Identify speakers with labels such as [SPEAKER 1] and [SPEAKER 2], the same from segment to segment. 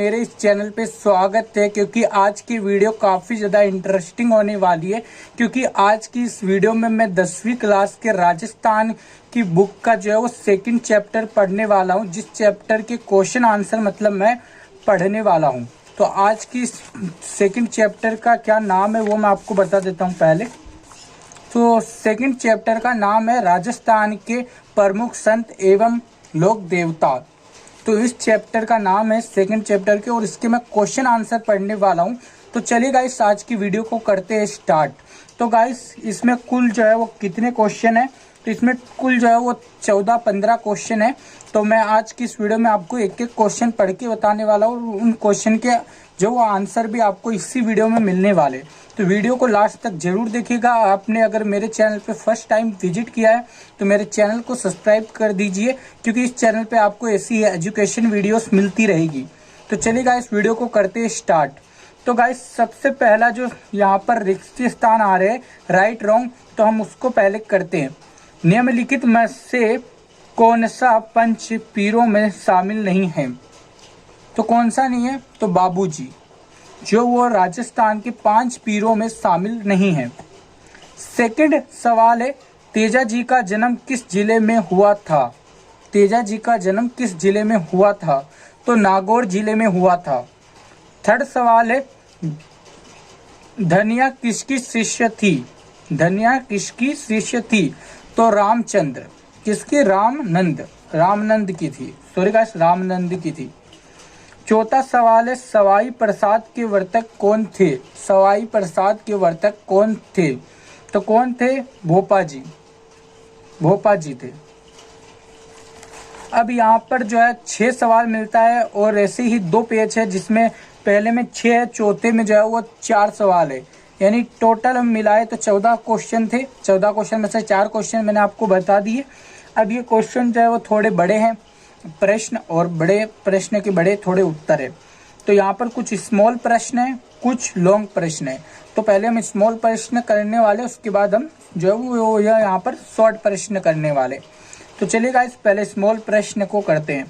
[SPEAKER 1] मेरे इस चैनल पे स्वागत है क्योंकि आज की वीडियो काफ़ी ज़्यादा इंटरेस्टिंग होने वाली है। क्योंकि आज की इस वीडियो में मैं 10वीं क्लास के राजस्थान की बुक का जो है वो सेकंड चैप्टर पढ़ने वाला हूं, जिस चैप्टर के क्वेश्चन आंसर मतलब मैं पढ़ने वाला हूं। तो आज की सेकंड चैप्टर का क्या नाम है वो मैं आपको बता देता हूँ पहले। तो सेकंड चैप्टर का नाम है राजस्थान के प्रमुख संत एवं लोक देवता। तो इस चैप्टर का नाम है सेकंड चैप्टर के और इसके मैं क्वेश्चन आंसर पढ़ने वाला हूं। तो चलिए गाइस आज की वीडियो को करते हैं स्टार्ट। तो गाइस इसमें कुल जो है वो कितने क्वेश्चन है, तो इसमें कुल जो है वो 14-15 क्वेश्चन है। तो मैं आज की इस वीडियो में आपको एक एक क्वेश्चन पढ़ के बताने वाला हूँ। उन क्वेश्चन के जो वो आंसर भी आपको इसी वीडियो में मिलने वाले। तो वीडियो को लास्ट तक जरूर देखिएगा। आपने अगर मेरे चैनल पे फर्स्ट टाइम विजिट किया है तो मेरे चैनल को सब्सक्राइब कर दीजिए, क्योंकि इस चैनल पे आपको ऐसी एजुकेशन वीडियोस मिलती रहेगी। तो चलिए गाइस वीडियो को करते हैं स्टार्ट। तो गाइस सबसे पहला जो यहाँ पर रिक्त स्थान आ रहे हैं राइट रॉन्ग, तो हम उसको पहले करते हैं। निम्नलिखित में से कौन सा पंच पीरों में शामिल नहीं है? तो कौन सा नहीं है? तो बाबूजी, जो वो राजस्थान के 5 पीरों में शामिल नहीं है। सेकंड सवाल है तेजा जी का जन्म किस जिले में हुआ था? तेजा जी का जन्म किस जिले में हुआ था? तो नागौर जिले में हुआ था। थर्ड सवाल है धनिया किसकी शिष्य थी? धनिया किसकी शिष्य थी? तो रामचंद्र। किसकी? रामनंद, रामनंद की थी। सॉरी गाइस, रामनंद की थी। चौथा सवाल है सवाई प्रसाद के वर्तक कौन थे? सवाई प्रसाद के वर्तक कौन थे? तो कौन थे? भोपा जी, भोपा जी थे। अब यहाँ पर जो है 6 सवाल मिलता है और ऐसे ही 2 पेज है जिसमें पहले में 6 है, चौथे में जो है वो 4 सवाल है। यानी टोटल हम मिलाए तो 14 क्वेश्चन थे। 14 क्वेश्चन में से 4 क्वेश्चन मैंने आपको बता दिए। अब ये क्वेश्चन जो है वो थोड़े बड़े हैं प्रश्न, और बड़े प्रश्न के बड़े थोड़े उत्तर है। तो यहाँ पर कुछ स्मॉल प्रश्न है, कुछ लॉन्ग प्रश्न है। तो पहले हम स्मॉल प्रश्न करने वाले, उसके बाद हम जो है वो यहाँ पर शॉर्ट प्रश्न करने वाले। तो चलिए गाइस पहले स्मॉल प्रश्न को करते हैं।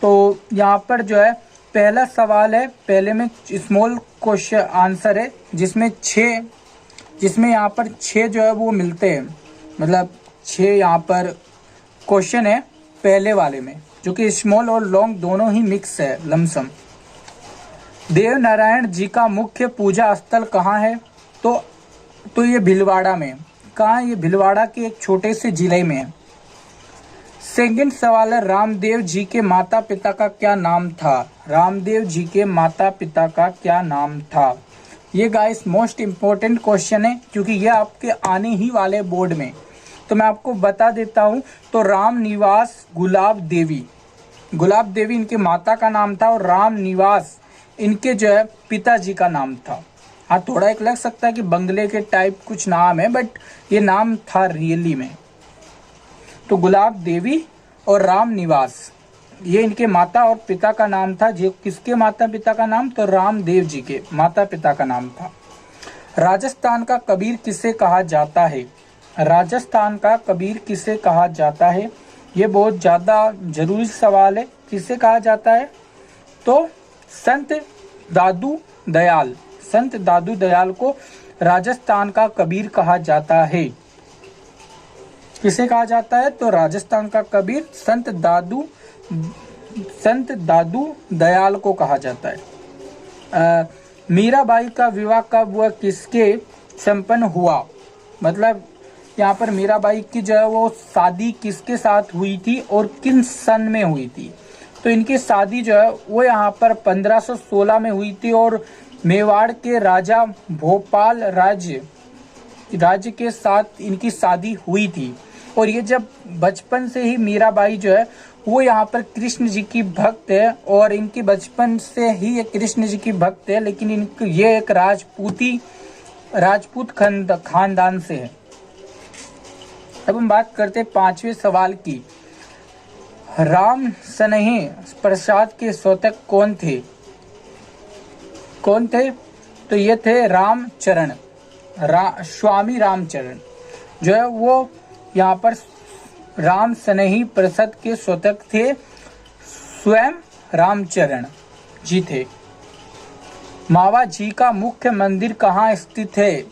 [SPEAKER 1] तो यहाँ पर जो है पहला सवाल है, पहले में स्मॉल क्वेश्चन आंसर है जिसमें यहाँ पर 6 जो है वो मिलते हैं। मतलब 6 यहाँ पर क्वेश्चन है पहले वाले में, जो कि स्मॉल और लॉन्ग दोनों ही मिक्स है, लमसम। देव नारायण जी का मुख्य पूजा स्थल कहाँ है? तो ये भीलवाड़ा में। कहाँ? ये भीलवाड़ा के एक छोटे से जिले में है। सेकंड सवाल है रामदेव जी के माता पिता का क्या नाम था? रामदेव जी के माता पिता का क्या नाम था? ये गाइस मोस्ट इम्पोर्टेंट क्वेश्चन है, क्योंकि ये आपके आने ही वाले बोर्ड में। तो मैं आपको बता देता हूँ। तो राम निवास गुलाब देवी, गुलाब देवी इनके माता का नाम था और राम निवास इनके जो है पिताजी का नाम था। हाँ, थोड़ा एक लग सकता है कि बंगले के टाइप कुछ नाम है, बट ये नाम था रियली में। तो गुलाब देवी और राम निवास ये इनके माता और पिता का नाम था। जो किसके माता पिता का नाम? तो रामदेव जी के माता पिता का नाम था। राजस्थान का कबीर किसे कहा जाता है? राजस्थान का कबीर किसे कहा जाता है? ये बहुत ज़्यादा जरूरी सवाल है। किसे कहा जाता है? तो संत दादू दयाल, संत दादू दयाल को राजस्थान का कबीर कहा जाता है। किसे कहा जाता है? तो राजस्थान का कबीर संत दादू दयाल को कहा जाता है। मीराबाई का विवाह कब व किसके संपन्न हुआ? मतलब यहाँ पर मीराबाई की जो है वो शादी किसके साथ हुई थी और किन सन में हुई थी? तो इनकी शादी जो है वो यहाँ पर 1516 में हुई थी और मेवाड़ के राजा भोपाल राज्य के साथ इनकी शादी हुई थी। और ये जब बचपन से ही मीराबाई जो है वो यहाँ पर कृष्ण जी की भक्त है, और इनकी बचपन से ही ये कृष्ण जी की भक्त है, लेकिन ये एक राजपूत खानदान से है। अब हम बात करते हैं 5वें सवाल की। राम स्नेही प्रसाद के शोधक कौन थे? कौन थे? तो ये थे रामचरण, स्वामी रामचरण जो है वो यहाँ पर राम स्नेही प्रसाद के शोधक थे, स्वयं रामचरण। जी थे। मावा जी का मुख्य मंदिर कहाँ स्थित है?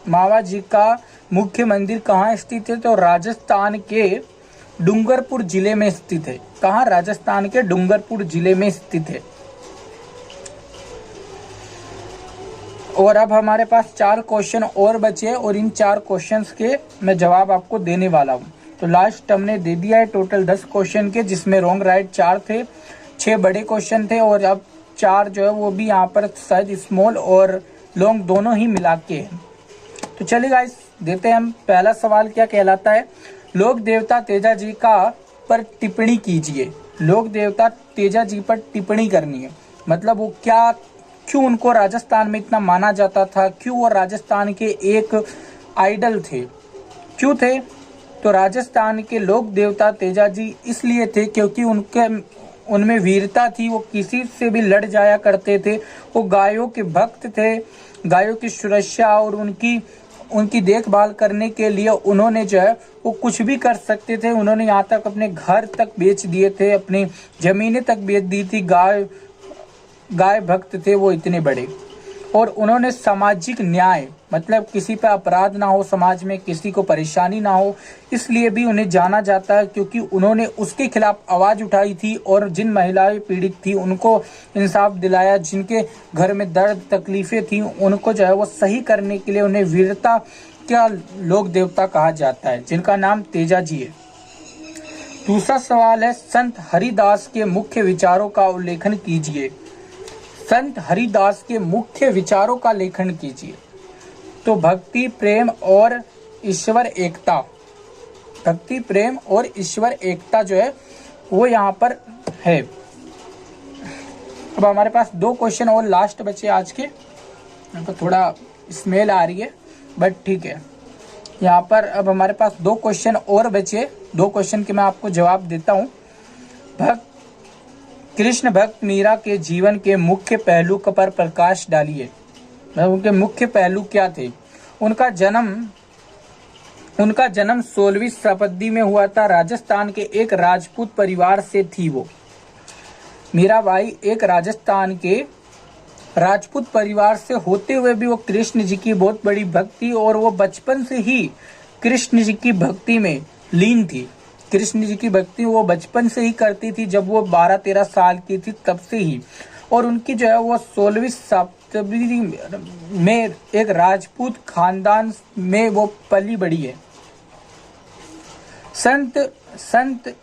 [SPEAKER 1] मावा जी का मुख्य मंदिर कहाँ स्थित है? तो राजस्थान के डूंगरपुर जिले में स्थित है। कहाँ? राजस्थान के डूंगरपुर जिले में स्थित है। और अब हमारे पास 4 क्वेश्चन और बचे और इन 4 क्वेश्चंस के मैं जवाब आपको देने वाला हूँ। तो लास्ट हमने दे दिया है टोटल 10 क्वेश्चन के, जिसमें रॉन्ग राइट 4 थे, 6 बड़े क्वेश्चन थे और अब 4 जो है वो भी यहाँ पर शायद स्मॉल और लॉन्ग दोनों ही मिला के हैं। तो चलिए गाइस देते हैं हम। पहला सवाल क्या कहलाता है? लोक देवता तेजा जी का पर टिप्पणी कीजिए। लोक देवता तेजा जी पर टिप्पणी करनी है, मतलब वो क्या, क्यों उनको राजस्थान में इतना माना जाता था, क्यों वो राजस्थान के एक आइडल थे, क्यों थे? तो राजस्थान के लोक देवता तेजा जी इसलिए थे क्योंकि उनमें वीरता थी, वो किसी से भी लड़ जाया करते थे, वो गायों के भक्त थे, गायों की सुरक्षा और उनकी देखभाल करने के लिए उन्होंने जो है वो कुछ भी कर सकते थे। उन्होंने यहाँ तक अपने घर तक बेच दिए थे, अपनी जमीनें तक बेच दी थी। गाय भक्त थे वो इतने बड़े। और उन्होंने सामाजिक न्याय, मतलब किसी पे अपराध ना हो, समाज में किसी को परेशानी ना हो, इसलिए भी उन्हें जाना जाता है क्योंकि उन्होंने उसके खिलाफ आवाज उठाई थी और जिन महिलाएं पीड़ित थी उनको इंसाफ दिलाया, जिनके घर में दर्द तकलीफें थी उनको जो है वो सही करने के लिए उन्हें वीरता का लोक देवता कहा जाता है, जिनका नाम तेजा जी है। दूसरा सवाल है, संत हरिदास के मुख्य विचारों का उल्लेखन कीजिए। संत हरिदास के मुख्य विचारों का लेखन कीजिए। तो भक्ति, प्रेम और ईश्वर एकता, भक्ति, प्रेम और ईश्वर एकता जो है वो यहाँ पर है। अब हमारे पास 2 क्वेश्चन और लास्ट बचे आज के। यहाँ पर थोड़ा स्मेल आ रही है बट ठीक है। यहाँ पर अब हमारे पास 2 क्वेश्चन और बचे। 2 क्वेश्चन के मैं आपको जवाब देता हूँ। कृष्ण भक्त मीरा के जीवन के मुख्य पहलू पर प्रकाश डालिए। उनके मुख्य पहलू क्या थे? उनका जन्म 16वीं शताब्दी में हुआ था। राजस्थान के एक राजपूत परिवार से थी वो। मीराबाई एक राजस्थान के राजपूत परिवार से होते हुए भी वो कृष्ण जी की बहुत बड़ी भक्त थी और वो बचपन से ही कृष्ण जी की भक्ति में लीन थी। कृष्ण जी की भक्ति वो बचपन से ही करती थी, जब वो 12-13 साल की थी तब से ही। और उनकी जो है वो 16वीं शताब्दी में एक राजपूत खानदान में वो पली बड़ी है। संत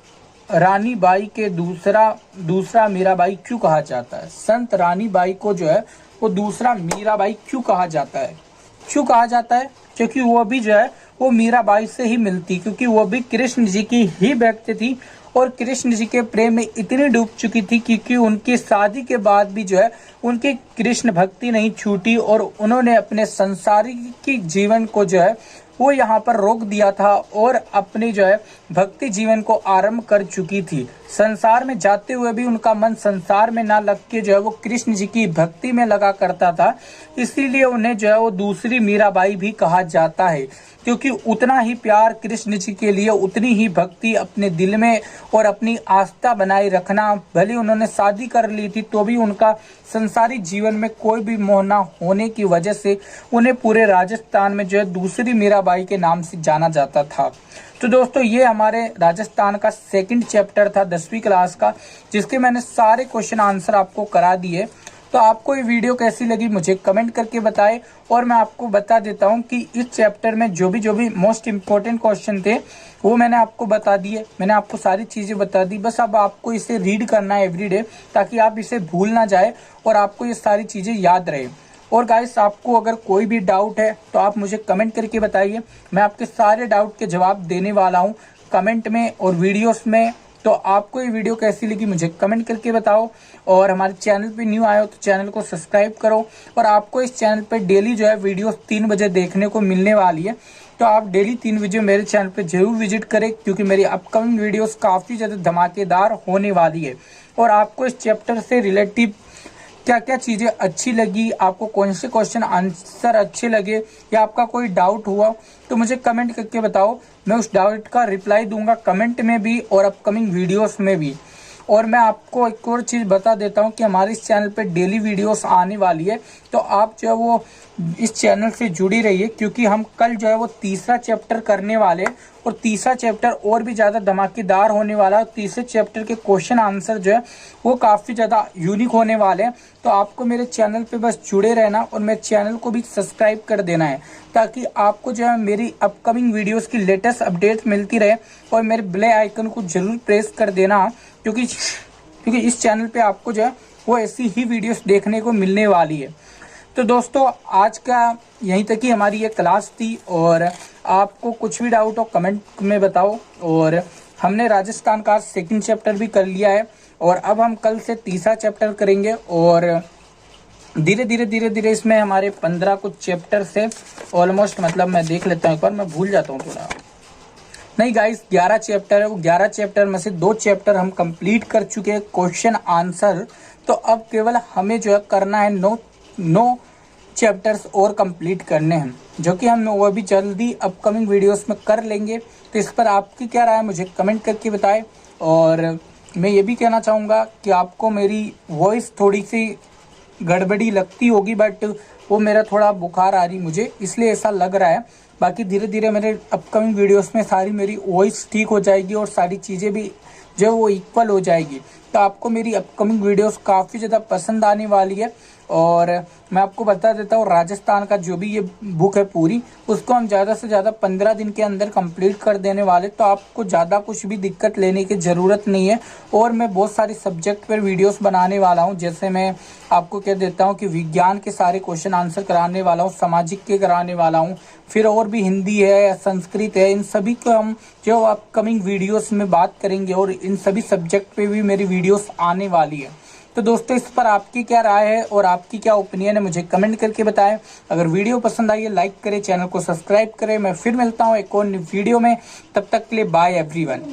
[SPEAKER 1] रानी बाई के दूसरा मीराबाई क्यों कहा जाता है? संत रानी बाई को जो है वो दूसरा मीराबाई क्यों कहा जाता है? क्यों कहा जाता है? क्योंकि वो भी जो है वो मीराबाई से ही मिलती, क्योंकि वो भी कृष्ण जी की ही भक्त थी और कृष्ण जी के प्रेम में इतनी डूब चुकी थी क्योंकि उनकी शादी के बाद भी जो है उनकी कृष्ण भक्ति नहीं छूटी और उन्होंने अपने संसारिक जीवन को जो है वो यहाँ पर रोक दिया था और अपने जो है भक्ति जीवन को आरंभ कर चुकी थी। संसार में जाते हुए भी उनका मन संसार में ना लग के जो है वो कृष्ण जी की भक्ति में लगा करता था, इसीलिए उन्हें जो है वो दूसरी मीराबाई भी कहा जाता है, क्योंकि उतना ही प्यार कृष्ण जी के लिए, उतनी ही भक्ति अपने दिल में और अपनी आस्था बनाए रखना। भले उन्होंने शादी कर ली थी तो भी उनका संसारी जीवन में कोई भी मोह न होने की वजह से उन्हें पूरे राजस्थान में जो है दूसरी मीराबाई के नाम से जाना जाता था। तो दोस्तों ये हमारे राजस्थान का 2nd चैप्टर था 10वीं क्लास का, जिसके मैंने सारे क्वेश्चन आंसर आपको करा दिए। तो आपको ये वीडियो कैसी लगी मुझे कमेंट करके बताएं। और मैं आपको बता देता हूं कि इस चैप्टर में जो भी मोस्ट इम्पोर्टेंट क्वेश्चन थे वो मैंने आपको बता दिए। मैंने आपको सारी चीज़ें बता दी, बस अब आपको इसे रीड करना है एवरीडे, ताकि आप इसे भूल ना जाए और आपको ये सारी चीज़ें याद रहे। और गाइस आपको अगर कोई भी डाउट है तो आप मुझे कमेंट करके बताइए, मैं आपके सारे डाउट के जवाब देने वाला हूँ कमेंट में और वीडियोस में। तो आपको ये वीडियो कैसी लगी मुझे कमेंट करके बताओ। और हमारे चैनल पे न्यू आए हो तो चैनल को सब्सक्राइब करो। और आपको इस चैनल पे डेली जो है वीडियोस 3 बजे देखने को मिलने वाली है, तो आप डेली 3 बजे मेरे चैनल पे जरूर विजिट करें, क्योंकि मेरी अपकमिंग वीडियोस काफ़ी ज़्यादा धमाकेदार होने वाली है। और आपको इस चैप्टर से रिलेटिव क्या क्या चीज़ें अच्छी लगी, आपको कौन से क्वेश्चन आंसर अच्छे लगे, या आपका कोई डाउट हुआ तो मुझे कमेंट करके बताओ। मैं उस डाउट का रिप्लाई दूंगा कमेंट में भी और अपकमिंग वीडियोस में भी। और मैं आपको एक और चीज़ बता देता हूँ कि हमारे इस चैनल पे डेली वीडियोस आने वाली है, तो आप जो है वो इस चैनल से जुड़ी रहिए, क्योंकि हम कल जो है वो तीसरा चैप्टर करने वाले हैं और तीसरा चैप्टर और भी ज़्यादा धमाकेदार होने वाला है। तीसरे चैप्टर के क्वेश्चन आंसर जो है वो काफ़ी ज़्यादा यूनिक होने वाले हैं। तो आपको मेरे चैनल पे बस जुड़े रहना और मेरे चैनल को भी सब्सक्राइब कर देना है, ताकि आपको जो है मेरी अपकमिंग वीडियोस की लेटेस्ट अपडेट मिलती रहे। और मेरे बेल आइकन को जरूर प्रेस कर देना, क्योंकि इस चैनल पे आपको जो है वो ऐसी ही वीडियोस देखने को मिलने वाली है। तो दोस्तों आज का यहीं तक ही हमारी ये क्लास थी, और आपको कुछ भी डाउट हो कमेंट में बताओ। और हमने राजस्थान का सेकंड चैप्टर भी कर लिया है, और अब हम कल से तीसरा चैप्टर करेंगे। और धीरे धीरे इसमें हमारे 15 कुछ चैप्टर से ऑलमोस्ट, मतलब मैं देख लेता हूँ एक बार, मैं भूल जाता हूँ थोड़ा। नहीं गाइस, 11 चैप्टर है, वो 11 चैप्टर में से 2 चैप्टर हम कंप्लीट कर चुके हैं क्वेश्चन आंसर। तो अब केवल हमें जो है करना है 9 चैप्टर्स और कंप्लीट करने हैं, जो कि हम वो भी जल्दी अपकमिंग वीडियोस में कर लेंगे। तो इस पर आपकी क्या राय है मुझे कमेंट करके बताएं। और मैं ये भी कहना चाहूँगा कि आपको मेरी वॉइस थोड़ी सी गड़बड़ी लगती होगी, बट वो मेरा थोड़ा बुखार आ रही मुझे, इसलिए ऐसा लग रहा है। बाकी धीरे धीरे मेरे अपकमिंग वीडियोस में सारी मेरी वॉइस ठीक हो जाएगी और सारी चीज़ें भी जो वो इक्वल हो जाएगी। तो आपको मेरी अपकमिंग वीडियोस काफ़ी ज़्यादा पसंद आने वाली है। और मैं आपको बता देता हूँ, राजस्थान का जो भी ये बुक है पूरी, उसको हम ज़्यादा से ज़्यादा 15 दिन के अंदर कंप्लीट कर देने वाले। तो आपको ज़्यादा कुछ भी दिक्कत लेने की ज़रूरत नहीं है। और मैं बहुत सारे सब्जेक्ट पर वीडियोस बनाने वाला हूँ, जैसे मैं आपको कह देता हूँ कि विज्ञान के सारे क्वेश्चन आंसर कराने वाला हूँ, सामाजिक के कराने वाला हूँ, फिर और भी हिंदी है, संस्कृत है, इन सभी को हम जो अपकमिंग वीडियोस में बात करेंगे। और इन सभी सब्जेक्ट पे भी मेरी वीडियोस आने वाली है। तो दोस्तों इस पर आपकी क्या राय है और आपकी क्या ओपिनियन है मुझे कमेंट करके बताएं। अगर वीडियो पसंद आई है लाइक करें, चैनल को सब्सक्राइब करें। मैं फिर मिलता हूँ एक और वीडियो में, तब तक के लिए बाय एवरीवन।